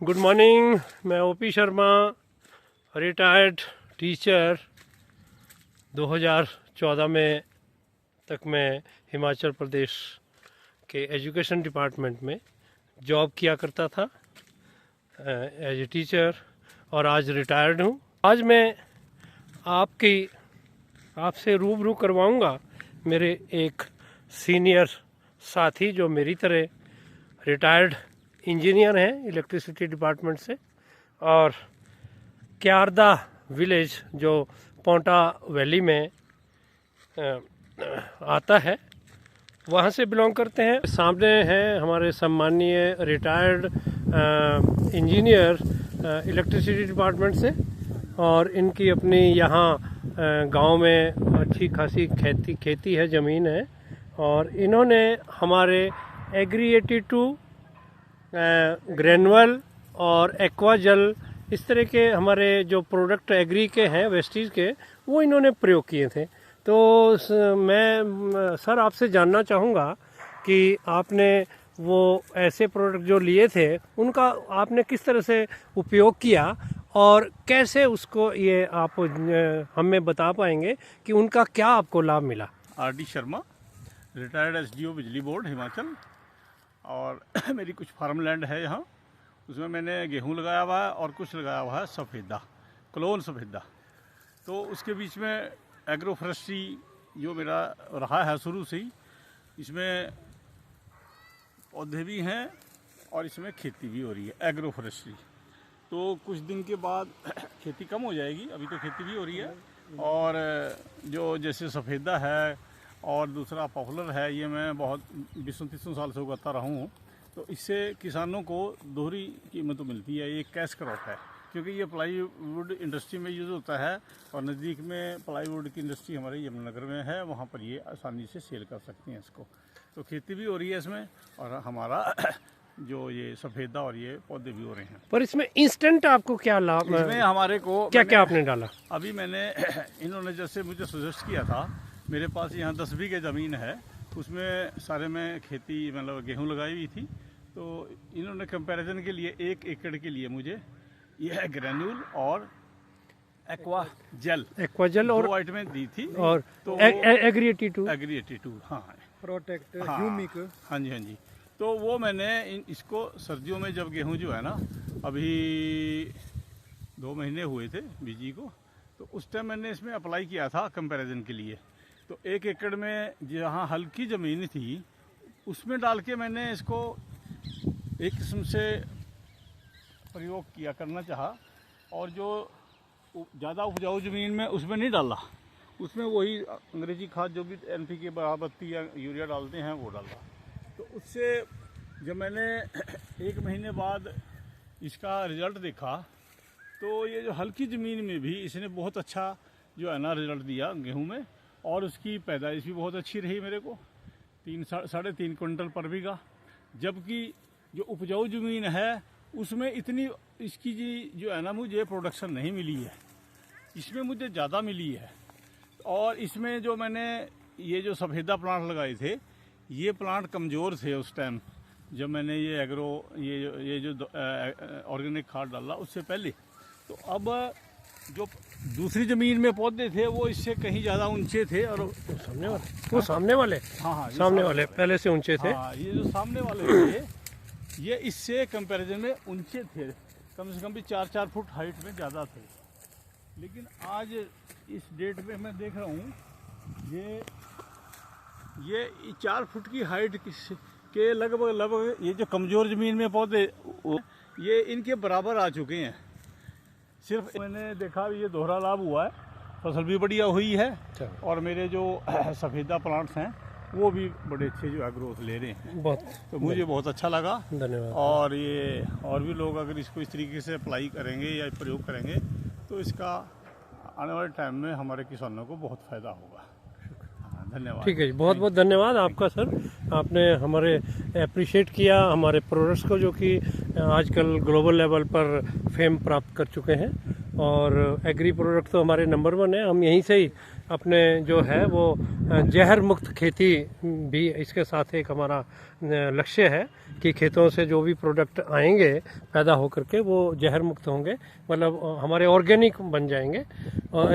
Good morning. मैं OP Sharma, retired teacher. 2014 में तक मैं हिमाचल प्रदेश के एजुकेशन डिपार्टमेंट में जॉब किया करता था एज ए टीचर, और आज रिटायर्ड हूँ। आज मैं आपसे रूबरू करवाऊँगा मेरे एक सीनियर साथी जो मेरी तरह रिटायर्ड इंजीनियर हैं इलेक्ट्रिसिटी डिपार्टमेंट से, और क्यारदा विलेज जो पोंटा वैली में आता है, वहाँ से बिलोंग करते हैं। सामने हैं हमारे सम्मानीय रिटायर्ड इंजीनियर इलेक्ट्रिसिटी डिपार्टमेंट से, और इनकी अपनी यहाँ गांव में अच्छी खासी खेती है, ज़मीन है, और इन्होंने हमारे एग्री 82 ग्रेनुअल और एक्वा जल, इस तरह के हमारे जो प्रोडक्ट एग्री के हैं वेस्टीज के, वो इन्होंने प्रयोग किए थे। तो मैं सर आपसे जानना चाहूँगा कि आपने वो ऐसे प्रोडक्ट जो लिए थे उनका आपने किस तरह से उपयोग किया, और कैसे उसको ये आप हमें बता पाएंगे कि उनका क्या आपको लाभ मिला। आर.डी. शर्मा, रिटायर्ड एसडीओ बिजली बोर्ड हिमाचल। और मेरी कुछ फार्म लैंड है यहाँ, उसमें मैंने गेहूँ लगाया हुआ है और कुछ लगाया हुआ है सफ़ेदा, क्लोन सफ़ेदा। तो उसके बीच में एग्रो फॉरेस्ट्री जो मेरा रहा है शुरू से ही, इसमें पौधे भी हैं और इसमें खेती भी हो रही है, एग्रो फॉरेस्ट्री। तो कुछ दिन के बाद खेती कम हो जाएगी, अभी तो खेती भी हो रही है। और जो जैसे सफ़ेदा है और दूसरा पॉपुलर है, ये मैं बहुत 20-30 साल से उगाता रहा हूँ। तो इससे किसानों को दोहरी कीमत मिलती है। ये कैश क्रॉप है, क्योंकि ये प्लाईवुड इंडस्ट्री में यूज़ होता है, और नज़दीक में प्लाईवुड की इंडस्ट्री हमारे यमुनानगर में है, वहाँ पर ये आसानी से सेल कर सकते हैं इसको। तो खेती भी हो रही है इसमें, और हमारा जो ये सफ़ेदा और ये पौधे भी हो रहे हैं। पर इसमें इंस्टेंट आपको क्या लाभ, इसमें हमारे को क्या आपने डाला? अभी मैंने इन्होंने जैसे मुझे सजेस्ट किया था, मेरे पास यहाँ 10 बीघे ज़मीन है, उसमें सारे में खेती मतलब गेहूँ लगाई हुई थी। तो इन्होंने कंपैरिजन के लिए 1 एकड़ के लिए मुझे यह ग्रेन्यूल और एक्वा जल और 2 आइटमें दी थी। और तो एग्री 82 हाँ प्रोटेक्ट ह्यूमिक, हाँ जी। तो वो मैंने इसको सर्दियों में, जब गेहूँ जो है ना, अभी 2 महीने हुए थे बीजी को, तो उस टाइम मैंने इसमें अप्लाई किया था कंपैरिजन के लिए। तो 1 एकड़ में जहाँ हल्की ज़मीन थी उसमें डाल के मैंने इसको एक किस्म से प्रयोग करना चाहा, और जो ज़्यादा उपजाऊ ज़मीन में उसमें नहीं डाला, उसमें वही अंग्रेजी खाद जो भी NPK बराबत्ती या यूरिया डालते हैं वो डाला। तो उससे जब मैंने 1 महीने बाद इसका रिज़ल्ट देखा, तो ये जो हल्की ज़मीन में भी इसने बहुत अच्छा जो है ना रिज़ल्ट दिया गेहूं में, और उसकी पैदाइश भी बहुत अच्छी रही मेरे को, 3-3.5 क्विंटल पर बीघा। जबकि जो उपजाऊ ज़मीन है उसमें इतनी इसकी जो है ना मुझे प्रोडक्शन नहीं मिली है, इसमें मुझे ज़्यादा मिली है। और इसमें जो मैंने ये जो सफ़ेदा प्लांट लगाए थे, ये प्लांट कमज़ोर थे उस टाइम जब मैंने ये एग्रो ये जो ऑर्गेनिक खाद डाला उससे पहले। तो अब जो दूसरी ज़मीन में पौधे थे वो इससे कहीं ज़्यादा ऊंचे थे, और सामने वाले हाँ सामने वाले पहले से ऊंचे थे। हाँ, ये जो सामने वाले थे ये इससे कंपैरिजन में ऊंचे थे, कम से कम भी 4-4 फुट हाइट में ज़्यादा थे। लेकिन आज इस डेट में मैं देख रहा हूँ ये 4 फुट की हाइट के लगभग ये जो कमज़ोर ज़मीन में पौधे ये इनके बराबर आ चुके हैं। सिर्फ मैंने देखा ये दोहरा लाभ हुआ है, फसल भी बढ़िया हुई है, और मेरे जो सफ़ेदा प्लांट्स हैं वो भी बड़े अच्छे जो है ग्रोथ ले रहे हैं। तो मुझे बहुत अच्छा लगा, धन्यवाद। और ये और भी लोग अगर इसको इस तरीके से अप्लाई करेंगे या प्रयोग करेंगे तो इसका आने वाले टाइम में हमारे किसानों को बहुत फ़ायदा होगा। धन्यवाद। ठीक है जी, बहुत बहुत धन्यवाद आपका सर। आपने हमारे अप्रिशिएट किया हमारे प्रोडक्ट्स को, जो कि आजकल ग्लोबल लेवल पर फेम प्राप्त कर चुके हैं। और एग्री प्रोडक्ट तो हमारे नंबर 1 है। हम यहीं से ही अपने जो है वो जहर मुक्त खेती भी इसके साथ एक हमारा लक्ष्य है कि खेतों से जो भी प्रोडक्ट आएंगे पैदा होकर के वो जहर मुक्त होंगे, मतलब हमारे ऑर्गेनिक बन जाएंगे। और